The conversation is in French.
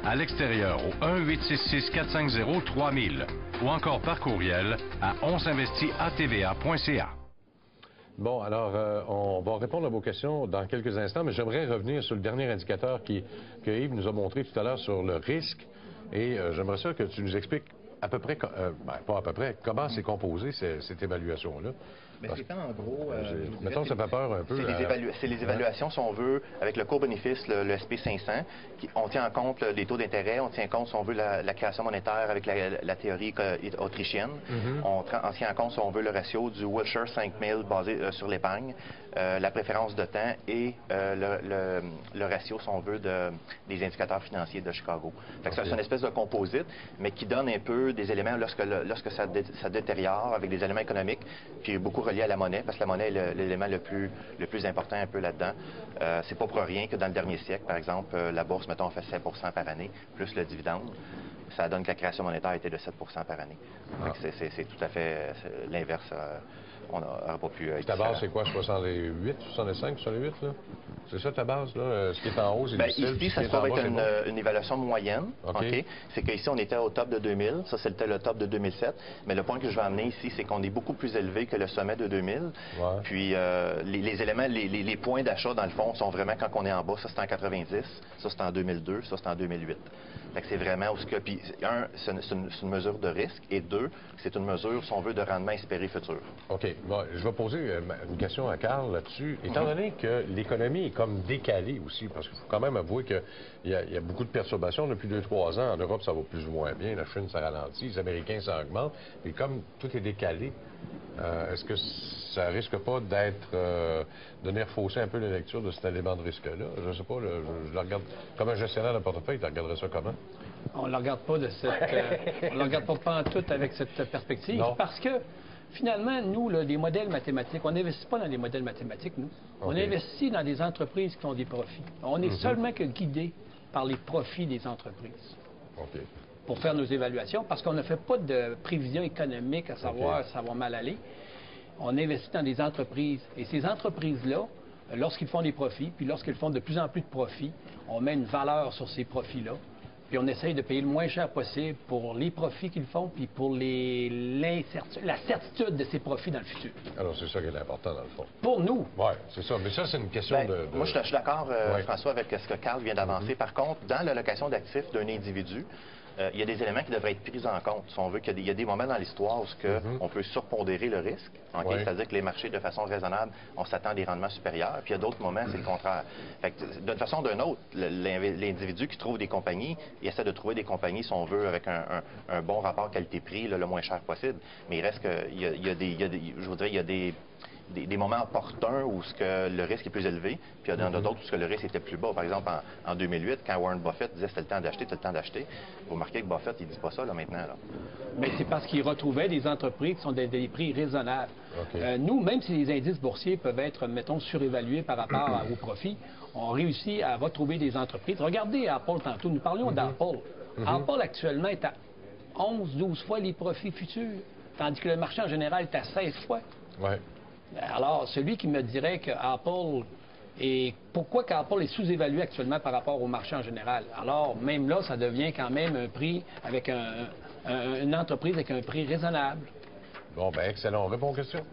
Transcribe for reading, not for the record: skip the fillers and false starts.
à l'extérieur au 1-866-450-3000 ou encore par courriel à onsinvestit@tva.ca. Bon, alors, on va répondre à vos questions dans quelques instants, mais j'aimerais revenir sur le dernier indicateur que Yves nous a montré tout à l'heure sur le risque. Et j'aimerais ça que tu nous expliques à peu près, pas à peu près, comment c'est composé, cette évaluation-là. Mais c'est en gros... mettons, ça fait peur un peu. C'est les évaluations, si on veut, avec le court-bénéfice, le SP500. On tient en compte les taux d'intérêt, on tient en compte, si on veut, la création monétaire avec la théorie autrichienne. On tient en compte, si on veut, le ratio du Wilshire 5000 basé sur l'épargne, la préférence de temps et le ratio, si on veut, des indicateurs financiers de Chicago. C'est une espèce de composite, mais qui donne un peu des éléments lorsque ça détériore avec des éléments économiques, puis beaucoup reliés à la monnaie, parce que la monnaie est l'élément le plus important un peu là-dedans. C'est pas pour rien que dans le dernier siècle, par exemple, la bourse, mettons, fait 7 par année, plus le dividende. Ça donne que la création monétaire était de 7 par année. C'est tout à fait l'inverse. On n'aurait pas pu être ta base, c'est quoi, 68, 65, 68, là? C'est ça ta base, là? Ce qui est en haut, c'est difficile. Ici, ça se trouve être une évaluation moyenne. Okay. C'est qu'ici, on était au top de 2000. Ça, c'était le top de 2007. Mais le point que je vais amener ici, c'est qu'on est beaucoup plus élevé que le sommet de 2000. Ouais. Puis, les éléments, les points d'achat, dans le fond, sont vraiment quand on est en bas. Ça, c'est en 90. Ça, c'est en 2002. Ça, c'est en 2008. Fait que c'est vraiment où ce que... Puis, un, c'est une mesure de risque. Et deux, c'est une mesure, si on veut, de rendement espéré futur. OK. Bon, je vais poser une question à Carl là-dessus. Étant donné que l'économie est comme décalée aussi, parce qu'il faut quand même avouer qu'il y a beaucoup de perturbations depuis 2-3 ans. En Europe, ça va plus ou moins bien. La Chine, ça ralentit. Les Américains, ça augmente. Et comme tout est décalé, est-ce que ça risque pas d'être... de venir fausser un peu la lecture de cet élément de risque-là? Je ne sais pas, je le regarde... Comme un gestionnaire de portefeuille, tu regarderais ça comment? On ne le regarde pas on le regarde pas en tout avec cette perspective. Non. Parce que, finalement, nous, là, les modèles mathématiques, on n'investit pas dans des modèles mathématiques, nous. Okay. On investit dans des entreprises qui ont des profits. On est seulement que guidé par les profits des entreprises. Okay. Pour faire nos évaluations, parce qu'on ne fait pas de prévision économique à savoir si ça va mal aller. On investit dans des entreprises. Et ces entreprises-là, lorsqu'ils font des profits, puis lorsqu'ils font de plus en plus de profits, on met une valeur sur ces profits-là. Puis on essaye de payer le moins cher possible pour les profits qu'ils font, puis pour la certitude de ces profits dans le futur. Alors, c'est ça qui est important, dans le fond. Pour nous. Oui, c'est ça. Mais ça, c'est une question de... Moi, je suis d'accord, François, avec ce que Carl vient d'avancer. Par contre, dans l'allocation d'actifs d'un individu, il y a des éléments qui devraient être pris en compte. Si on veut qu'il y a des moments dans l'histoire où on peut surpondérer le risque, c'est-à-dire que les marchés, de façon raisonnable, on s'attend à des rendements supérieurs. Puis il y a d'autres moments, c'est le contraire. Fait que, d'une façon ou d'une autre, l'individu qui trouve des compagnies, il essaie de trouver des compagnies, si on veut, avec un bon rapport qualité-prix, le moins cher possible. Mais il reste qu'il y a des moments opportuns où le risque est plus élevé, puis il y en a d'autres où le risque était plus bas. Par exemple, en 2008, quand Warren Buffett disait « c'était le temps d'acheter, c'était le temps d'acheter », vous remarquez que Buffett, il ne dit pas ça là, maintenant. Là. Mais c'est parce qu'il retrouvait des entreprises qui sont des prix raisonnables. Okay. Nous, même si les indices boursiers peuvent être, mettons, surévalués par rapport aux profits, on réussit à retrouver des entreprises. Regardez Apple tantôt, nous parlions d'Apple. Apple, actuellement, est à 11-12 fois les profits futurs, tandis que le marché en général est à 16 fois. Ouais. Alors, celui qui me dirait que Apple pourquoi qu'Apple est sous-évalué actuellement par rapport au marché en général? Alors, même là, ça devient quand même un prix avec une entreprise avec un prix raisonnable. Bon, ben excellent. On répond aux questions.